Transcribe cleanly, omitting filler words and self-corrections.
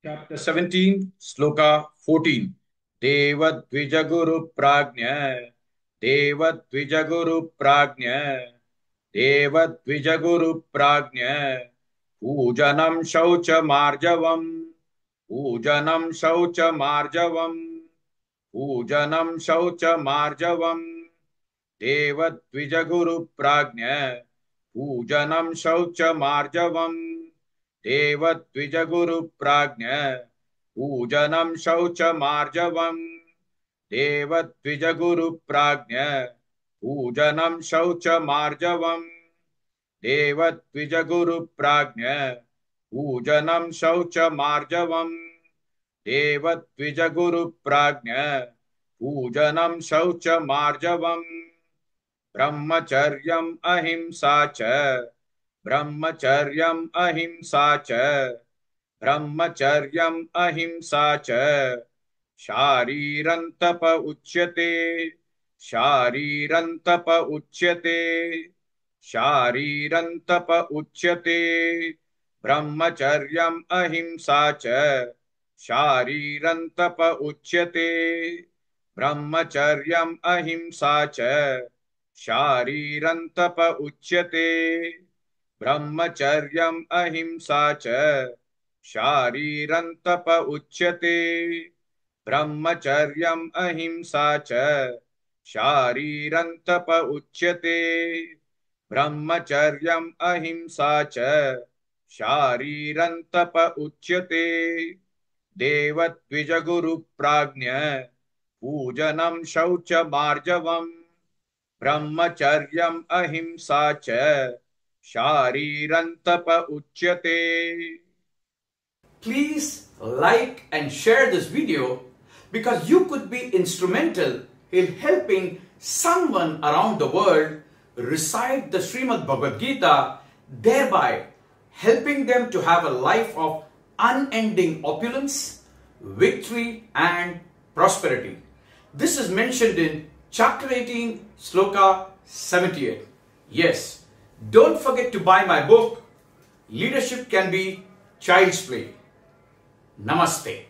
Chapter 17, Sloka 14. Devadvijaguru Prajna, Devadvijaguru Prajna, Devadvijaguru Prajna, Pujanam Shaucha Marjavam, Pujanam Shaucha Marjavam, Pujanam Shaucha Marjavam, Devadvijaguru Prajna, Pujanam Shaucha Marjavam, देवद्विजगुरु प्राज्ञ पूजनं शौचमार्जवम् देवद्विजगुरु प्राज्ञ पूजनं शौचमार्जवम् देवद्विजगुरु प्राज्ञ पूजनं शौचमार्जवम् देवद्विजगुरु प्राज्ञ पूजनं शौचमार्जवम् ब्रह्मचर्यम् अहिंसा च ब्रह्मचर्यम् अहिंसा च ब्रह्मचर्यम् अहिंसा च शारीरं तप उच्यते शारीरं तप उच्यते शारीरं तप उच्यते ब्रह्मचर्यम् अहिंसा च शारीरं तप उच्यते ब्रह्मचर्यम् अहिंसा च शारीरं तप उच्यते ब्रह्मचर्यम् अहिंसा च शारीरं तप उच्यते ब्रह्मचर्यम् अहिंसा च शारीरं तप उच्यते ब्रह्मचर्यम् अहिंसा च शारीरं तप उच्यते देवद्विजगुरु प्राज्ञ पूजनं शौचमार्जवम् ब्रह्मचर्यम् अहिंसा च शारीरं तप उच्यते. Please like and share this video because you could be instrumental in helping someone around the world recite the Srimad Bhagavad Gita, thereby helping them to have a life of unending opulence, victory and prosperity. This is mentioned in chapter 18, sloka 78. Yes, don't forget to buy my book, Leadership Can Be Child's Play. Namaste.